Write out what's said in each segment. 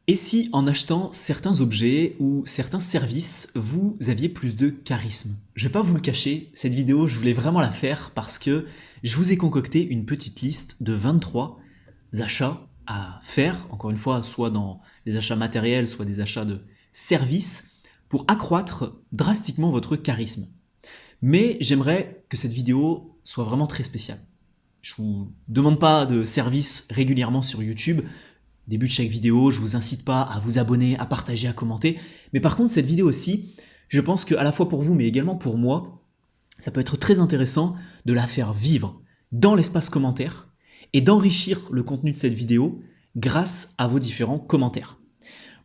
Et si en achetant certains objets ou certains services, vous aviez plus de charisme? Je vais pas vous le cacher, cette vidéo, je voulais vraiment la faire parce que je vous ai concocté une petite liste de 23 achats à faire, encore une fois, soit dans des achats matériels, soit des achats de services, pour accroître drastiquement votre charisme. Mais j'aimerais que cette vidéo soit vraiment très spéciale. Je vous demande pas de service régulièrement sur YouTube. Au début de chaque vidéo, je vous incite pas à vous abonner, à partager, à commenter. Mais par contre, cette vidéo aussi, je pense qu'à la fois pour vous, mais également pour moi, ça peut être très intéressant de la faire vivre dans l'espace commentaire et d'enrichir le contenu de cette vidéo grâce à vos différents commentaires.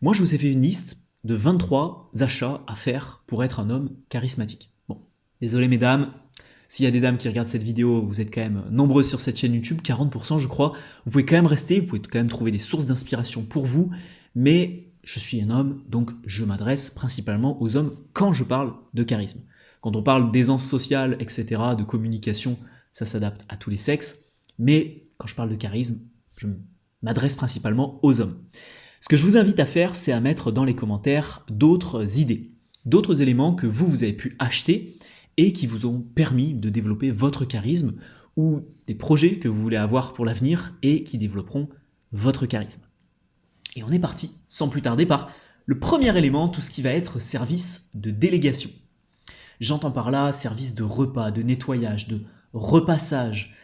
Moi, je vous ai fait une liste de 23 achats à faire pour être un homme charismatique. Bon, désolé mesdames, s'il y a des dames qui regardent cette vidéo, vous êtes quand même nombreuses sur cette chaîne YouTube, 40% je crois, vous pouvez quand même rester, vous pouvez quand même trouver des sources d'inspiration pour vous, mais je suis un homme, donc je m'adresse principalement aux hommes quand je parle de charisme. Quand on parle d'aisance sociale, etc., de communication, ça s'adapte à tous les sexes, mais quand je parle de charisme, je m'adresse principalement aux hommes. Ce que je vous invite à faire, c'est à mettre dans les commentaires d'autres idées, d'autres éléments que vous avez pu acheter et qui vous ont permis de développer votre charisme ou des projets que vous voulez avoir pour l'avenir et qui développeront votre charisme. Et on est parti, sans plus tarder, par le premier élément, tout ce qui va être service de délégation. J'entends par là service de repas, de nettoyage, de repassage.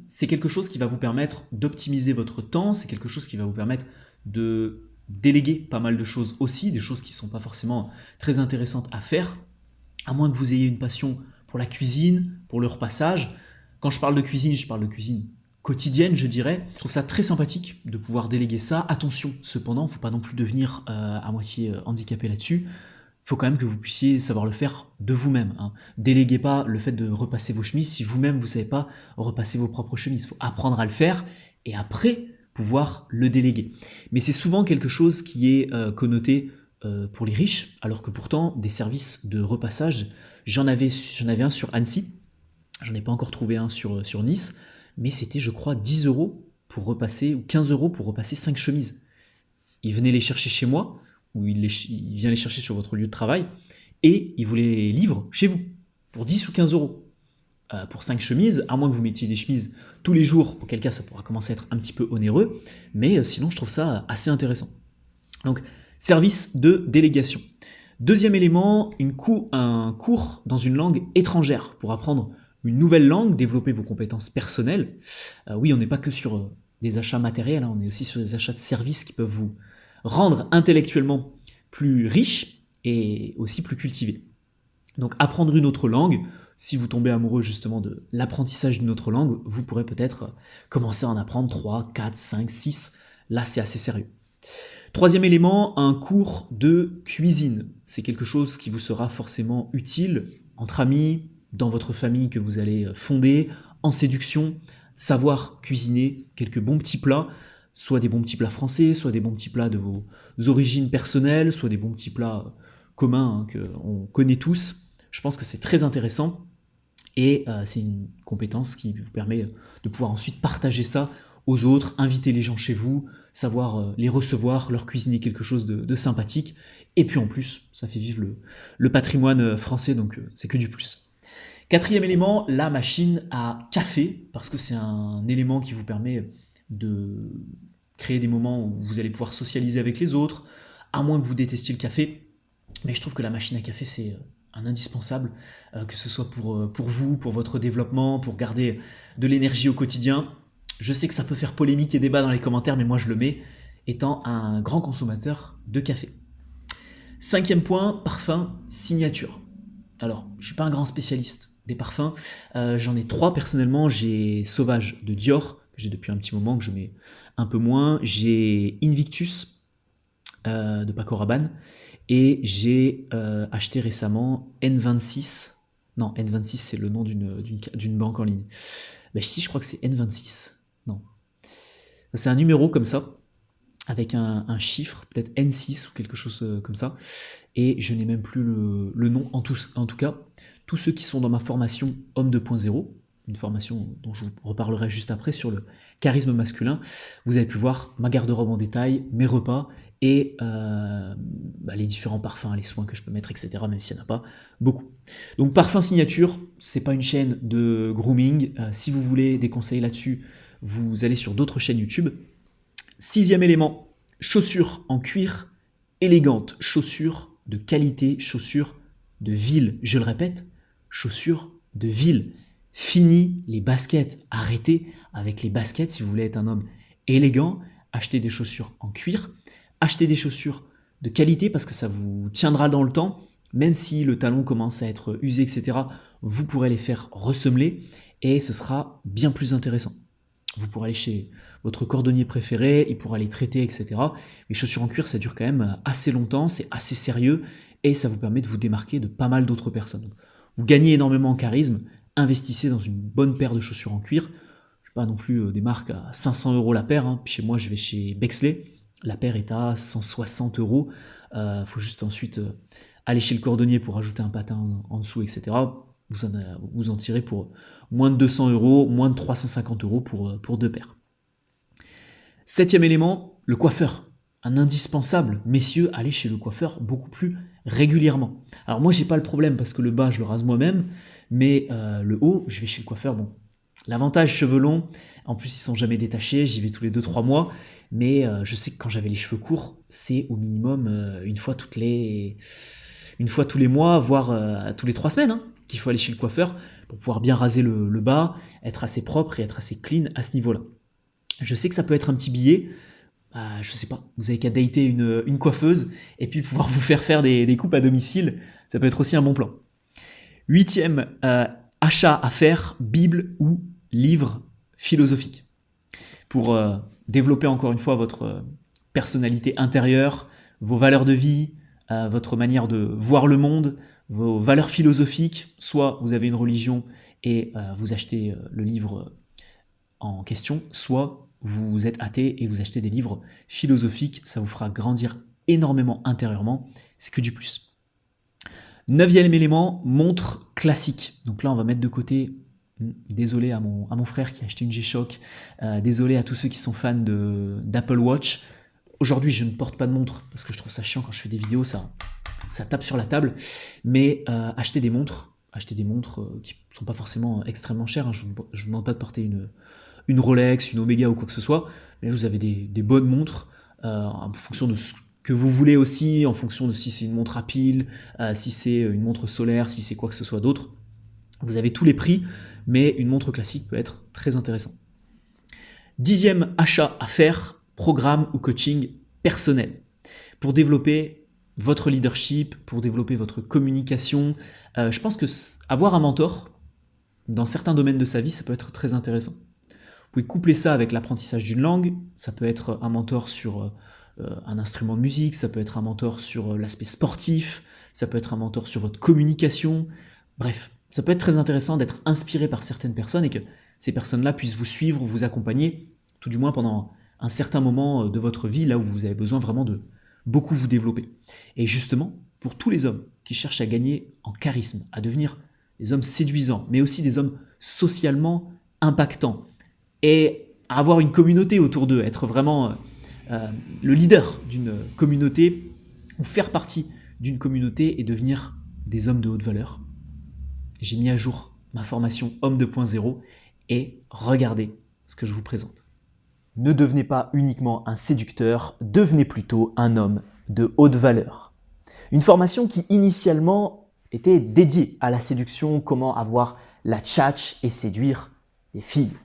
C'est quelque chose qui va vous permettre d'optimiser votre temps, c'est quelque chose qui va vous permettre de déléguer pas mal de choses aussi, des choses qui ne sont pas forcément très intéressantes à faire, à moins que vous ayez une passion pour la cuisine, pour le repassage. Quand je parle de cuisine, je parle de cuisine quotidienne, je dirais. Je trouve ça très sympathique de pouvoir déléguer ça. Attention, cependant, il ne faut pas non plus devenir à moitié handicapé là-dessus. Il faut quand même que vous puissiez savoir le faire de vous-même. Déléguez pas le fait de repasser vos chemises si vous-même vous ne savez pas repasser vos propres chemises. Il faut apprendre à le faire et après pouvoir le déléguer. Mais c'est souvent quelque chose qui est connoté pour les riches, alors que pourtant des services de repassage, j'en avais un sur Annecy, j'en ai pas encore trouvé un sur Nice, mais c'était je crois 10 € pour repasser, ou 15 € pour repasser 5 chemises. Il venait les chercher chez moi, ou il vient les chercher sur votre lieu de travail, et il vous les livre chez vous, pour 10 ou 15 €. Pour 5 chemises, à moins que vous mettiez des chemises tous les jours, auquel cas ça pourra commencer à être un petit peu onéreux, mais sinon je trouve ça assez intéressant. Donc, service de délégation. Deuxième élément, un cours dans une langue étrangère pour apprendre une nouvelle langue, développer vos compétences personnelles. Oui, on n'est pas que sur des achats matériels, on est aussi sur des achats de services qui peuvent vous rendre intellectuellement plus riche et aussi plus cultivé. Donc apprendre une autre langue, si vous tombez amoureux justement de l'apprentissage d'une autre langue, vous pourrez peut-être commencer à en apprendre 3, 4, 5, 6. Là, c'est assez sérieux. Troisième élément, un cours de cuisine. C'est quelque chose qui vous sera forcément utile entre amis, dans votre famille que vous allez fonder, en séduction, savoir cuisiner quelques bons petits plats, soit des bons petits plats français, soit des bons petits plats de vos origines personnelles, soit des bons petits plats communs qu'on connaît tous. Je pense que c'est très intéressant et c'est une compétence qui vous permet de pouvoir ensuite partager ça aux autres, inviter les gens chez vous, savoir les recevoir, leur cuisiner quelque chose de sympathique. Et puis en plus, ça fait vivre le patrimoine français, donc c'est que du plus. Quatrième élément, la machine à café, parce que c'est un élément qui vous permet de créer des moments où vous allez pouvoir socialiser avec les autres, à moins que vous détestiez le café. Mais je trouve que la machine à café, c'est un indispensable, que ce soit pour vous, pour votre développement, pour garder de l'énergie au quotidien. Je sais que ça peut faire polémique et débat dans les commentaires, mais moi je le mets, étant un grand consommateur de café. Cinquième point, parfum signature. Alors, je ne suis pas un grand spécialiste des parfums, j'en ai 3 personnellement. J'ai Sauvage de Dior, que j'ai depuis un petit moment, que je mets un peu moins. J'ai Invictus de Paco Rabanne, et j'ai acheté récemment N26. Non, N26 c'est le nom d'une banque en ligne. Ben, si, je crois que c'est N26. Non. C'est un numéro comme ça, avec un chiffre, peut-être N6 ou quelque chose comme ça. Et je n'ai même plus le nom. En tout cas, tous ceux qui sont dans ma formation Homme 2.0, une formation dont je vous reparlerai juste après sur le charisme masculin, vous avez pu voir ma garde-robe en détail, mes repas et les différents parfums, les soins que je peux mettre, etc., même s'il n'y en a pas beaucoup. Donc Parfum Signature, c'est pas une chaîne de grooming. Si vous voulez des conseils là-dessus, vous allez sur d'autres chaînes YouTube. 6e élément, chaussures en cuir élégantes, chaussures de qualité, chaussures de ville. Je le répète, chaussures de ville. Fini les baskets. Arrêtez avec les baskets si vous voulez être un homme élégant. Achetez des chaussures en cuir. Achetez des chaussures de qualité parce que ça vous tiendra dans le temps. Même si le talon commence à être usé, etc., vous pourrez les faire ressemeler et ce sera bien plus intéressant. Vous pourrez aller chez votre cordonnier préféré, il pourra les traiter, etc. Les chaussures en cuir, ça dure quand même assez longtemps, c'est assez sérieux et ça vous permet de vous démarquer de pas mal d'autres personnes. Donc, vous gagnez énormément en charisme, investissez dans une bonne paire de chaussures en cuir. Je ne sais pas non plus des marques à 500 € la paire. Hein. Chez moi, je vais chez Bexley. La paire est à 160 €. Il faut juste ensuite aller chez le cordonnier pour ajouter un patin en dessous, etc. Vous en tirez pour moins de 200 €, moins de 350 € pour 2 paires. 7e élément, le coiffeur. Un indispensable. Messieurs, allez chez le coiffeur beaucoup plus régulièrement. Alors moi, j'ai pas le problème parce que le bas, je le rase moi-même, mais le haut, je vais chez le coiffeur. Bon, l'avantage cheveux longs, en plus, ils sont jamais détachés, j'y vais tous les 2-3 mois, mais je sais que quand j'avais les cheveux courts, c'est au minimum une fois tous les mois, voire tous les 3 semaines, qu'il faut aller chez le coiffeur pour pouvoir bien raser le bas, être assez propre et être assez clean à ce niveau-là. Je sais que ça peut être un petit billet, je sais pas, vous avez qu'à dater une coiffeuse et puis pouvoir vous faire des coupes à domicile, ça peut être aussi un bon plan. 8e achat à faire, Bible ou livre philosophique. Pour développer encore une fois votre personnalité intérieure, vos valeurs de vie, votre manière de voir le monde, vos valeurs philosophiques, soit vous avez une religion et vous achetez le livre en question, soit vous êtes athée et vous achetez des livres philosophiques, ça vous fera grandir énormément intérieurement, c'est que du plus. 9e élément, montre classique. Donc là, on va mettre de côté, désolé à mon frère qui a acheté une G-Shock, désolé à tous ceux qui sont fans d'Apple Watch. Aujourd'hui, je ne porte pas de montre parce que je trouve ça chiant quand je fais des vidéos, ça tape sur la table. Mais achetez des montres qui ne sont pas forcément extrêmement chères. Je ne vous demande pas de porter une Rolex, une Omega ou quoi que ce soit, mais vous avez des bonnes montres en fonction de ce que vous voulez aussi, en fonction de si c'est une montre à pile, si c'est une montre solaire, si c'est quoi que ce soit d'autre. Vous avez tous les prix, mais une montre classique peut être très intéressant. 10e achat à faire, programme ou coaching personnel. Pour développer votre leadership, pour développer votre communication, je pense que avoir un mentor dans certains domaines de sa vie, ça peut être très intéressant. Vous pouvez coupler ça avec l'apprentissage d'une langue, ça peut être un mentor sur un instrument de musique, ça peut être un mentor sur l'aspect sportif, ça peut être un mentor sur votre communication, bref, ça peut être très intéressant d'être inspiré par certaines personnes et que ces personnes-là puissent vous suivre, vous accompagner, tout du moins pendant un certain moment de votre vie, là où vous avez besoin vraiment de beaucoup vous développer. Et justement, pour tous les hommes qui cherchent à gagner en charisme, à devenir des hommes séduisants, mais aussi des hommes socialement impactants, et à avoir une communauté autour d'eux, être vraiment le leader d'une communauté ou faire partie d'une communauté et devenir des hommes de haute valeur. J'ai mis à jour ma formation Homme 2.0 et regardez ce que je vous présente. Ne devenez pas uniquement un séducteur, devenez plutôt un homme de haute valeur. Une formation qui initialement était dédiée à la séduction, comment avoir la tchatche et séduire les filles,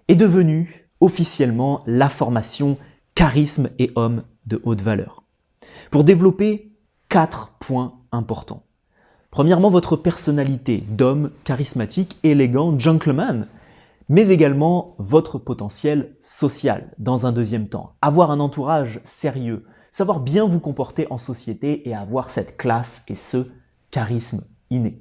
est devenue officiellement la formation Charisme et Homme de haute valeur. Pour développer 4 points importants. Premièrement, votre personnalité d'homme charismatique, élégant, gentleman, mais également votre potentiel social dans un deuxième temps. Avoir un entourage sérieux, savoir bien vous comporter en société et avoir cette classe et ce charisme inné.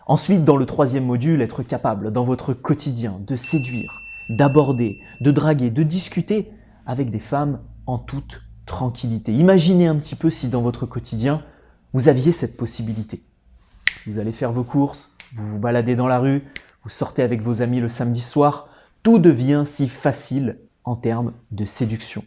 Ensuite, dans le 3e module, être capable dans votre quotidien de séduire, d'aborder, de draguer, de discuter avec des femmes en toute tranquillité. Imaginez un petit peu si dans votre quotidien, vous aviez cette possibilité. Vous allez faire vos courses, vous vous baladez dans la rue, vous sortez avec vos amis le samedi soir, tout devient si facile en termes de séduction.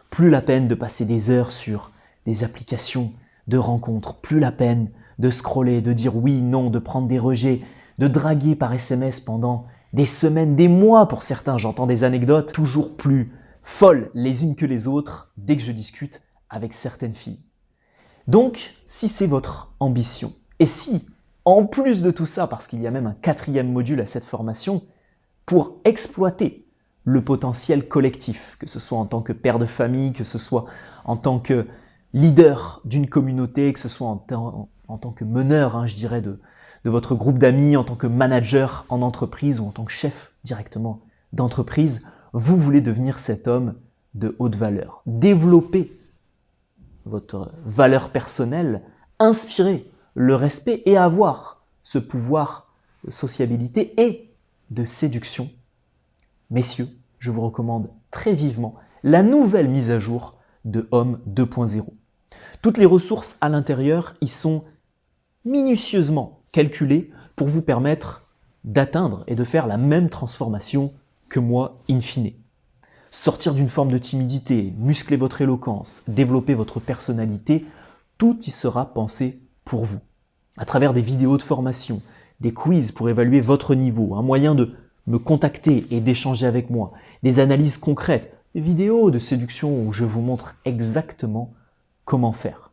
Plus la peine de passer des heures sur des applications de rencontres, plus la peine de scroller, de dire oui, non, de prendre des rejets, de draguer par SMS pendant des semaines, des mois pour certains. J'entends des anecdotes toujours plus folles les unes que les autres dès que je discute avec certaines filles. Donc, si c'est votre ambition, et si, en plus de tout ça, parce qu'il y a même un 4e module à cette formation, pour exploiter le potentiel collectif, que ce soit en tant que père de famille, que ce soit en tant que leader d'une communauté, que ce soit en tant que meneur, je dirais, de votre groupe d'amis, en tant que manager en entreprise ou en tant que chef directement d'entreprise, vous voulez devenir cet homme de haute valeur. Développer votre valeur personnelle, inspirer le respect et avoir ce pouvoir de sociabilité et de séduction. Messieurs, je vous recommande très vivement la nouvelle mise à jour de Homme 2.0. Toutes les ressources à l'intérieur y sont minutieusement calculées pour vous permettre d'atteindre et de faire la même transformation que moi in fine. Sortir d'une forme de timidité, muscler votre éloquence, développer votre personnalité, tout y sera pensé pour vous. À travers des vidéos de formation, des quiz pour évaluer votre niveau, un moyen de me contacter et d'échanger avec moi, des analyses concrètes, des vidéos de séduction où je vous montre exactement comment faire.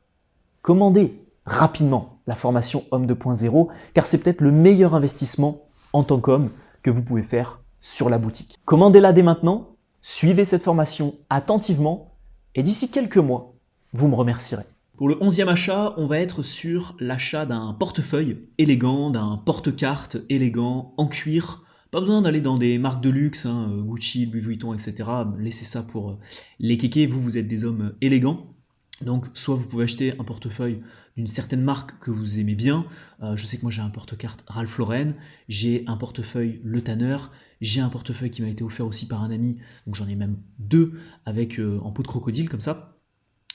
Commandez rapidement la formation Homme 2.0 car c'est peut-être le meilleur investissement en tant qu'homme que vous pouvez faire sur la boutique. Commandez-la dès maintenant, suivez cette formation attentivement et d'ici quelques mois, vous me remercierez. Pour le 11e achat, on va être sur l'achat d'un portefeuille élégant, d'un porte-carte élégant en cuir. Pas besoin d'aller dans des marques de luxe, Gucci, Louis Vuitton, etc. Laissez ça pour les kékés, vous êtes des hommes élégants. Donc soit vous pouvez acheter un portefeuille d'une certaine marque que vous aimez bien. Je sais que moi j'ai un porte-carte Ralph Lauren, j'ai un portefeuille Le Tanner, j'ai un portefeuille qui m'a été offert aussi par un ami, donc j'en ai même 2 avec en peau de crocodile comme ça.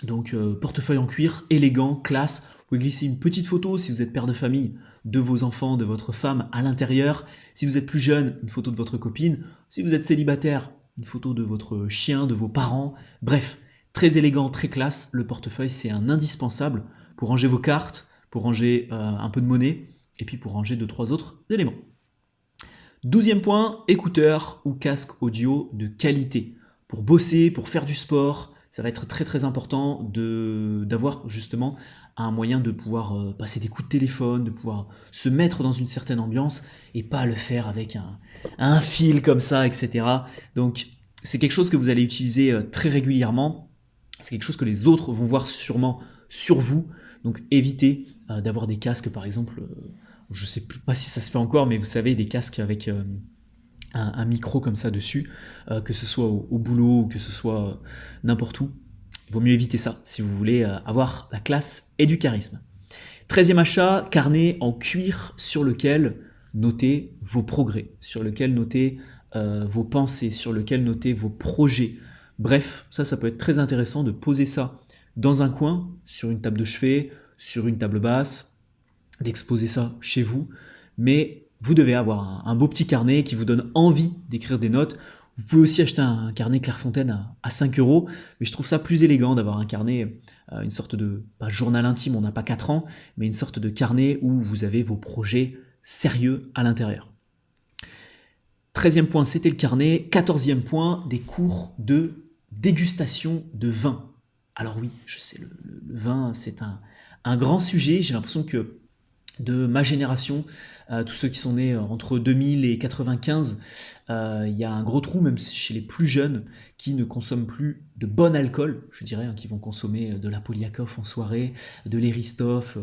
Donc portefeuille en cuir, élégant, classe. Vous pouvez glisser une petite photo si vous êtes père de famille de vos enfants, de votre femme à l'intérieur. Si vous êtes plus jeune, une photo de votre copine. Si vous êtes célibataire, une photo de votre chien, de vos parents. Bref, très élégant, très classe. Le portefeuille, c'est un indispensable pour ranger vos cartes, pour ranger un peu de monnaie et puis pour ranger 2-3 autres éléments. 12e point, écouteurs ou casque audio de qualité. Pour bosser, pour faire du sport, ça va être très très important d'avoir justement un moyen de pouvoir passer des coups de téléphone, de pouvoir se mettre dans une certaine ambiance et pas le faire avec un fil comme ça, etc. Donc c'est quelque chose que vous allez utiliser très régulièrement. C'est quelque chose que les autres vont voir sûrement sur vous. Donc évitez d'avoir des casques par exemple, je ne sais pas si ça se fait encore, mais vous savez, des casques avec un micro comme ça dessus, que ce soit au boulot ou que ce soit n'importe où. Il vaut mieux éviter ça si vous voulez avoir la classe et du charisme. 13e achat, carnet en cuir sur lequel notez vos progrès, sur lequel notez vos pensées, sur lequel notez vos projets. Bref, ça peut être très intéressant de poser ça dans un coin, sur une table de chevet, sur une table basse, d'exposer ça chez vous, mais vous devez avoir un beau petit carnet qui vous donne envie d'écrire des notes. Vous pouvez aussi acheter un carnet Clairefontaine à 5 €, mais je trouve ça plus élégant d'avoir un carnet, une sorte de, pas journal intime, on n'a pas 4 ans, mais une sorte de carnet où vous avez vos projets sérieux à l'intérieur. 13e point, c'était le carnet. 14e point, des cours de dégustation de vin. Alors oui, je sais, le vin, c'est un grand sujet. J'ai l'impression que de ma génération, tous ceux qui sont nés entre 2000 et 95, il y a un gros trou, même chez les plus jeunes, qui ne consomment plus de bon alcool, je dirais, qui vont consommer de la Poliakov en soirée, de l'Eristoff,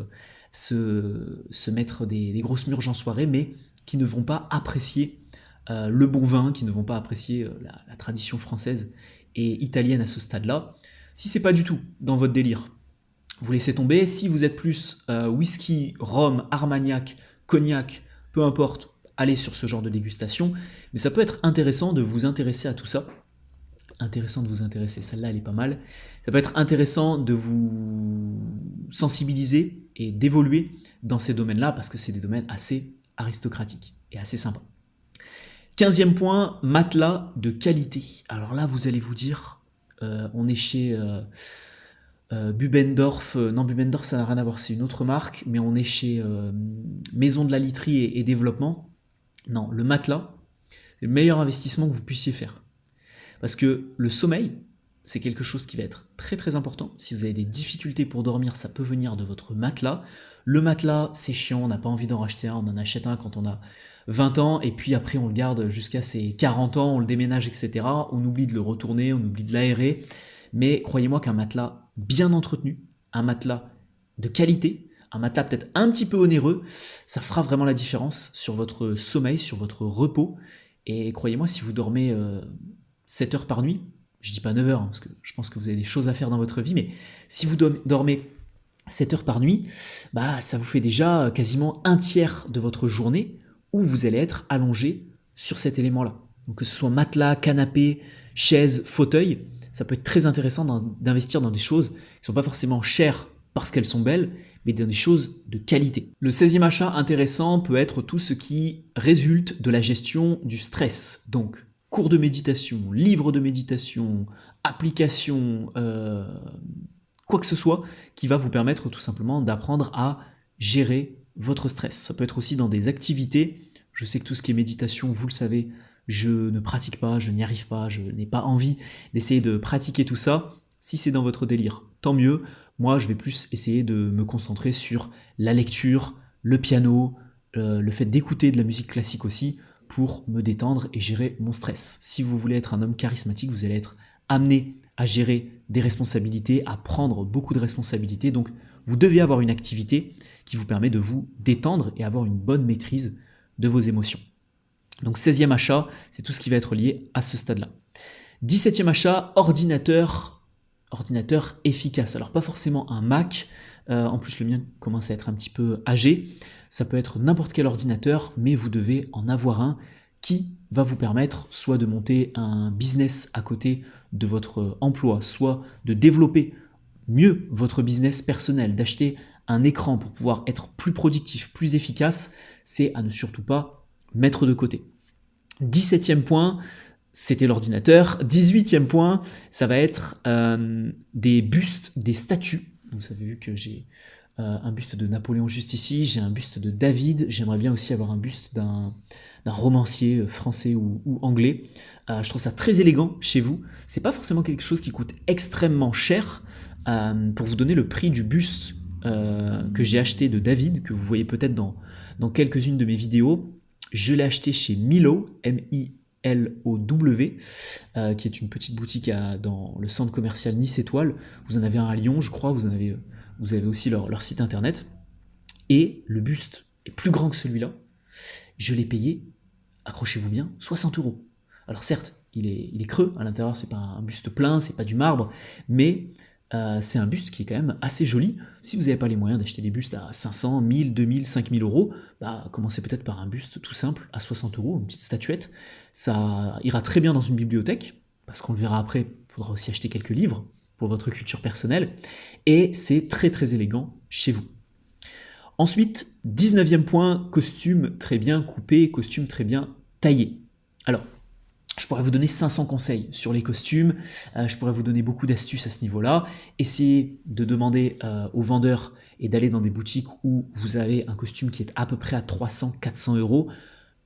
se mettre des grosses murges en soirée, mais qui ne vont pas apprécier le bon vin, qui ne vont pas apprécier la tradition française et italienne à ce stade-là. Si c'est pas du tout dans votre délire, vous laissez tomber. Si vous êtes plus whisky, rhum, armagnac, cognac, peu importe, allez sur ce genre de dégustation. Mais ça peut être intéressant de vous intéresser à tout ça. Intéressant de vous intéresser, celle-là elle est pas mal. Ça peut être intéressant de vous sensibiliser et d'évoluer dans ces domaines-là parce que c'est des domaines assez aristocratiques et assez sympas. 15e point, matelas de qualité. Alors là, vous allez vous dire, on est chez Bubendorf. Non, Bubendorf, ça n'a rien à voir, c'est une autre marque, mais on est chez Maison de la Literie et Développement. Non, le matelas, c'est le meilleur investissement que vous puissiez faire. Parce que le sommeil, c'est quelque chose qui va être très très important. Si vous avez des difficultés pour dormir, ça peut venir de votre matelas. Le matelas, c'est chiant, on n'a pas envie d'en racheter un, on en achète un quand on a 20 ans, et puis après on le garde jusqu'à ses 40 ans, on le déménage, etc. On oublie de le retourner, on oublie de l'aérer. Mais croyez-moi qu'un matelas bien entretenu, un matelas de qualité, un matelas peut-être un petit peu onéreux, ça fera vraiment la différence sur votre sommeil, sur votre repos. Et croyez-moi, si vous dormez 7 heures par nuit, je dis pas 9 heures, hein, parce que je pense que vous avez des choses à faire dans votre vie, mais si vous dormez 7 heures par nuit, bah, ça vous fait déjà quasiment un tiers de votre journée où vous allez être allongé sur cet élément-là. Donc que ce soit matelas, canapé, chaise, fauteuil, ça peut être très intéressant d'investir dans des choses qui ne sont pas forcément chères parce qu'elles sont belles, mais dans des choses de qualité. Le 16e achat intéressant peut être tout ce qui résulte de la gestion du stress. Donc, cours de méditation, livres de méditation, applications, quoi que ce soit qui va vous permettre tout simplement d'apprendre à gérer votre stress. Ça peut être aussi dans des activités. Je sais que tout ce qui est méditation, vous le savez, je ne pratique pas, je n'y arrive pas, je n'ai pas envie d'essayer de pratiquer tout ça. Si c'est dans votre délire, tant mieux. Moi, je vais plus essayer de me concentrer sur la lecture, le piano, le fait d'écouter de la musique classique aussi pour me détendre et gérer mon stress. Si vous voulez être un homme charismatique, vous allez être amené à gérer des responsabilités, à prendre beaucoup de responsabilités. Donc, vous devez avoir une activité qui vous permet de vous détendre et avoir une bonne maîtrise de vos émotions. Donc 16e achat, c'est tout ce qui va être lié à ce stade-là. 17e achat, ordinateur efficace. Alors pas forcément un Mac, en plus le mien commence à être un petit peu âgé. Ça peut être n'importe quel ordinateur, mais vous devez en avoir un qui va vous permettre soit de monter un business à côté de votre emploi, soit de développer mieux votre business personnel, d'acheter un écran pour pouvoir être plus productif, plus efficace. C'est à ne surtout pas mettre de côté. 17e point, c'était l'ordinateur. 18e point, ça va être des bustes, des statues. Vous avez vu que j'ai un buste de Napoléon juste ici, j'ai un buste de David, j'aimerais bien aussi avoir un buste d'un romancier français ou anglais. Je trouve ça très élégant chez vous. C'est pas forcément quelque chose qui coûte extrêmement cher. Pour vous donner le prix du buste que j'ai acheté de David, que vous voyez peut-être dans quelques-unes de mes vidéos, je l'ai acheté chez Milo, M-I-L-O-W, qui est une petite boutique dans le centre commercial Nice Étoile. Vous en avez un à Lyon, je crois, vous avez aussi leur site internet. Et le buste est plus grand que celui-là. Je l'ai payé, accrochez-vous bien, 60 €. Alors certes, il est creux, à l'intérieur c'est pas un buste plein, c'est pas du marbre, mais c'est un buste qui est quand même assez joli. Si vous n'avez pas les moyens d'acheter des bustes à 500, 1000, 2000, 5000 €, bah, commencez peut-être par un buste tout simple à 60 €, une petite statuette. Ça ira très bien dans une bibliothèque, parce qu'on le verra après, il faudra aussi acheter quelques livres pour votre culture personnelle, et c'est très très élégant chez vous. Ensuite, 19e point, costume très bien coupé, costume très bien taillé. Alors, je pourrais vous donner 500 conseils sur les costumes, je pourrais vous donner beaucoup d'astuces à ce niveau-là. Essayez de demander aux vendeurs et d'aller dans des boutiques où vous avez un costume qui est à peu près à 300-400 €.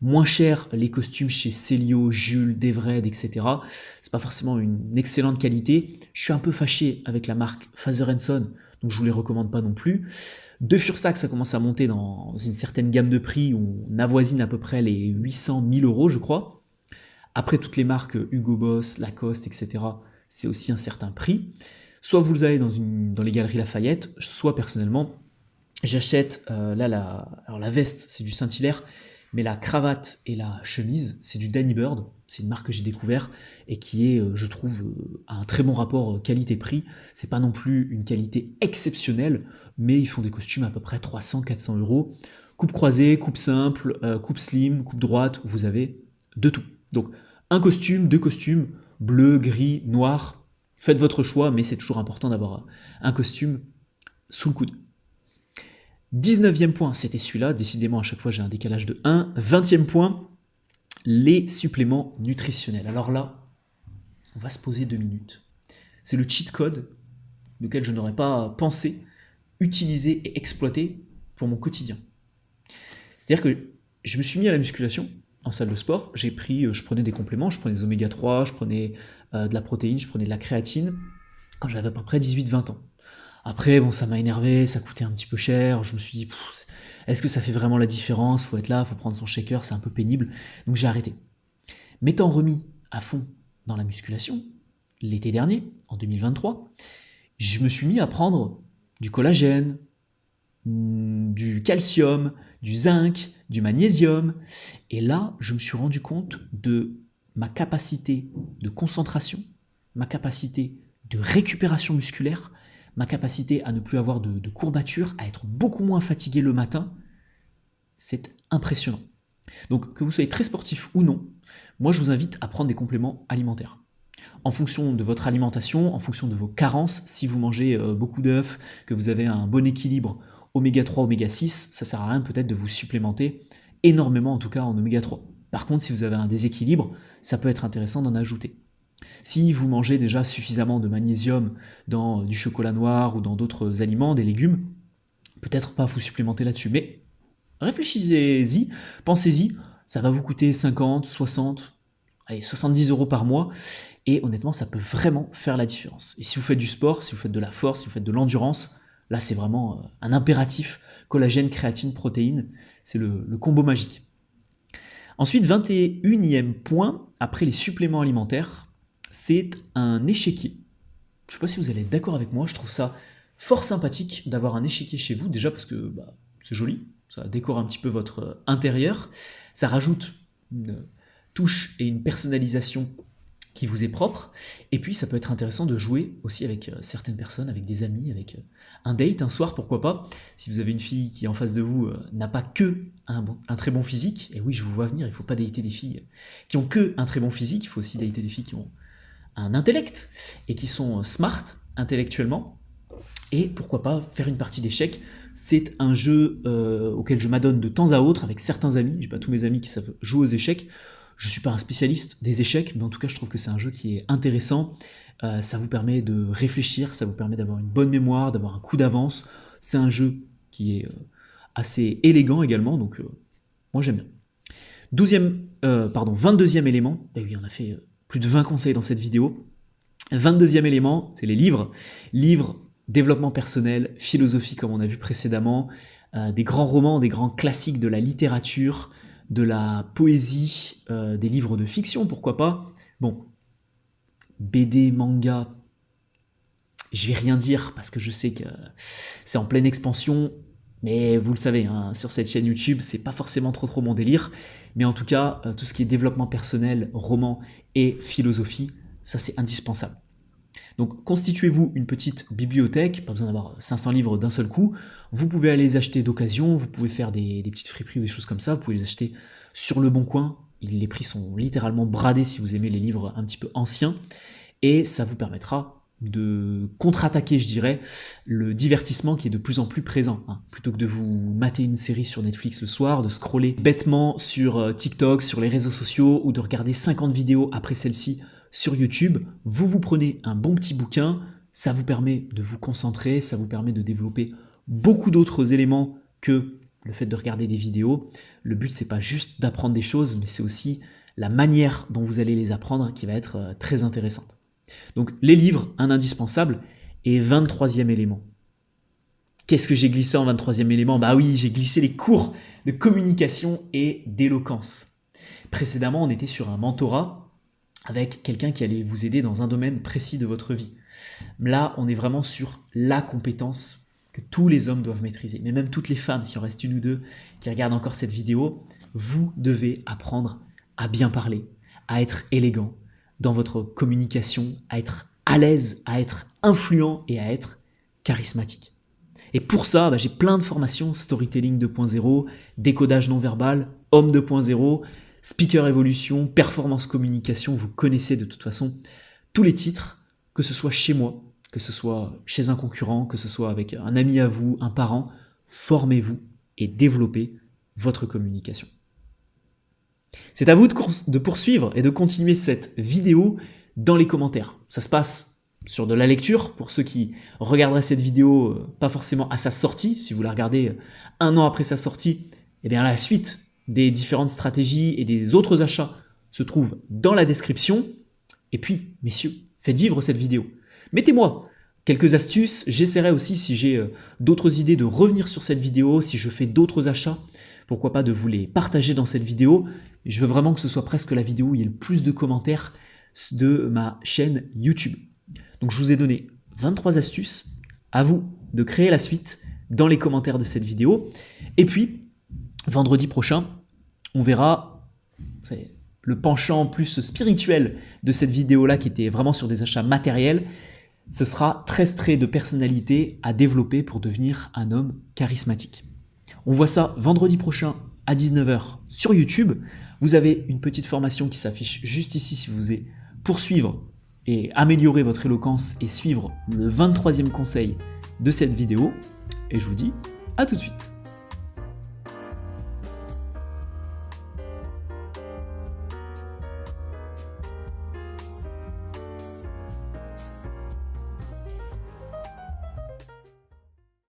Moins cher les costumes chez Célio, Jules, Devred, etc. C'est pas forcément une excellente qualité. Je suis un peu fâché avec la marque Father & Son, donc je vous les recommande pas non plus. De Fursac, ça commence à monter dans une certaine gamme de prix où on avoisine à peu près les 800-1000 €, je crois. Après, toutes les marques Hugo Boss, Lacoste, etc., c'est aussi un certain prix. Soit vous le avez dans les galeries Lafayette, soit personnellement, j'achète alors la veste, c'est du Saint-Hilaire, mais la cravate et la chemise, c'est du Danny Bird. C'est une marque que j'ai découvert et qui est, je trouve, à un très bon rapport qualité-prix. C'est pas non plus une qualité exceptionnelle, mais ils font des costumes à peu près 300-400 €. Coupe croisée, coupe simple, coupe slim, coupe droite, vous avez de tout. Donc, un costume, deux costumes, bleu, gris, noir, faites votre choix, mais c'est toujours important d'avoir un costume sous le coude. 19e point, c'était celui-là, décidément à chaque fois j'ai un décalage de 1. 20e point, les suppléments nutritionnels. Alors là, on va se poser 2 minutes. C'est le cheat code lequel je n'aurais pas pensé utiliser et exploiter pour mon quotidien. C'est-à-dire que je me suis mis à la musculation en salle de sport, je prenais des compléments, je prenais des oméga 3, je prenais de la protéine, je prenais de la créatine quand j'avais à peu près 18-20 ans. Après, bon, ça m'a énervé, ça coûtait un petit peu cher, je me suis dit, est-ce que ça fait vraiment la différence? Faut être là, faut prendre son shaker, c'est un peu pénible, donc j'ai arrêté. M'étant remis à fond dans la musculation, l'été dernier, en 2023, je me suis mis à prendre du collagène, du calcium, du zinc, du magnésium, et là, je me suis rendu compte de ma capacité de concentration, ma capacité de récupération musculaire, ma capacité à ne plus avoir de courbatures, à être beaucoup moins fatigué le matin. C'est impressionnant. Donc que vous soyez très sportif ou non, moi je vous invite à prendre des compléments alimentaires. En fonction de votre alimentation, en fonction de vos carences, si vous mangez beaucoup d'œufs, que vous avez un bon équilibre oméga 3, oméga 6, ça ne sert à rien peut-être de vous supplémenter énormément en tout cas en oméga 3. Par contre, si vous avez un déséquilibre, ça peut être intéressant d'en ajouter. Si vous mangez déjà suffisamment de magnésium dans du chocolat noir ou dans d'autres aliments, des légumes, peut-être pas vous supplémenter là-dessus, mais réfléchissez-y, pensez-y, ça va vous coûter 50, 60, allez, 70 € par mois, et honnêtement, ça peut vraiment faire la différence. Et si vous faites du sport, si vous faites de la force, si vous faites de l'endurance, là c'est vraiment un impératif, collagène, créatine, protéines, c'est le combo magique. Ensuite, 21e point, après les suppléments alimentaires, c'est un échiquier. Je ne sais pas si vous allez être d'accord avec moi, je trouve ça fort sympathique d'avoir un échiquier chez vous, déjà parce que c'est joli, ça décore un petit peu votre intérieur, ça rajoute une touche et une personnalisation qui vous est propre, et puis ça peut être intéressant de jouer aussi avec certaines personnes, avec des amis, avec un date, un soir, pourquoi pas, si vous avez une fille qui en face de vous n'a pas que un très bon physique, et oui je vous vois venir, il ne faut pas dater des filles qui ont que un très bon physique, il faut aussi dater des filles qui ont un intellect, et qui sont smart intellectuellement, et pourquoi pas faire une partie d'échecs. C'est un jeu auquel je m'adonne de temps à autre avec certains amis, j'ai pas tous mes amis qui savent jouer aux échecs. Je ne suis pas un spécialiste des échecs, mais en tout cas, je trouve que c'est un jeu qui est intéressant. Ça vous permet de réfléchir, ça vous permet d'avoir une bonne mémoire, d'avoir un coup d'avance. C'est un jeu qui est assez élégant également, donc moi j'aime bien. 22e élément, et oui, on a fait plus de 20 conseils dans cette vidéo. 22e élément, c'est les livres. Livres, développement personnel, philosophie, comme on a vu précédemment, des grands romans, des grands classiques de la littérature, de la poésie, des livres de fiction, pourquoi pas. Bon, BD, manga, je vais rien dire parce que je sais que c'est en pleine expansion, mais vous le savez, hein, sur cette chaîne YouTube, c'est pas forcément trop mon délire, mais en tout cas, tout ce qui est développement personnel, roman et philosophie, ça c'est indispensable. Donc constituez-vous une petite bibliothèque, pas besoin d'avoir 500 livres d'un seul coup, vous pouvez aller les acheter d'occasion, vous pouvez faire des petites friperies ou des choses comme ça, vous pouvez les acheter sur Le Bon Coin, les prix sont littéralement bradés si vous aimez les livres un petit peu anciens, et ça vous permettra de contre-attaquer, je dirais, le divertissement qui est de plus en plus présent. Hein. Plutôt que de vous mater une série sur Netflix le soir, de scroller bêtement sur TikTok, sur les réseaux sociaux, ou de regarder 50 vidéos après celle-ci sur YouTube, vous prenez un bon petit bouquin, ça vous permet de vous concentrer, ça vous permet de développer beaucoup d'autres éléments que le fait de regarder des vidéos. Le but, c'est pas juste d'apprendre des choses, mais c'est aussi la manière dont vous allez les apprendre qui va être très intéressante. Donc les livres, un indispensable, et 23e élément. Qu'est-ce que j'ai glissé en 23e élément? Bah oui, j'ai glissé les cours de communication et d'éloquence. Précédemment, on était sur un mentorat avec quelqu'un qui allait vous aider dans un domaine précis de votre vie. Là, on est vraiment sur la compétence que tous les hommes doivent maîtriser, mais même toutes les femmes, s'il en reste une ou deux qui regardent encore cette vidéo, vous devez apprendre à bien parler, à être élégant dans votre communication, à être à l'aise, à être influent et à être charismatique. Et pour ça, j'ai plein de formations, Storytelling 2.0, Décodage non verbal, Homme 2.0, Speaker Évolution, Performance Communication, vous connaissez de toute façon tous les titres, que ce soit chez moi, que ce soit chez un concurrent, que ce soit avec un ami à vous, un parent, formez-vous et développez votre communication. C'est à vous de poursuivre et de continuer cette vidéo dans les commentaires. Ça se passe sur de la lecture, pour ceux qui regarderaient cette vidéo pas forcément à sa sortie, si vous la regardez un an après sa sortie, eh bien la suite des différentes stratégies et des autres achats se trouve dans la description. Et puis, messieurs, faites vivre cette vidéo. Mettez-moi quelques astuces, j'essaierai aussi, si j'ai d'autres idées, de revenir sur cette vidéo, si je fais d'autres achats, pourquoi pas de vous les partager dans cette vidéo. Je veux vraiment que ce soit presque la vidéo où il y ait le plus de commentaires de ma chaîne YouTube. Donc je vous ai donné 23 astuces, à vous de créer la suite dans les commentaires de cette vidéo. Et puis, vendredi prochain, on verra le penchant plus spirituel de cette vidéo-là qui était vraiment sur des achats matériels. Ce sera 13 traits de personnalité à développer pour devenir un homme charismatique. On voit ça vendredi prochain à 19 h sur YouTube. Vous avez une petite formation qui s'affiche juste ici si vous voulez poursuivre et améliorer votre éloquence et suivre le 23e conseil de cette vidéo. Et je vous dis à tout de suite.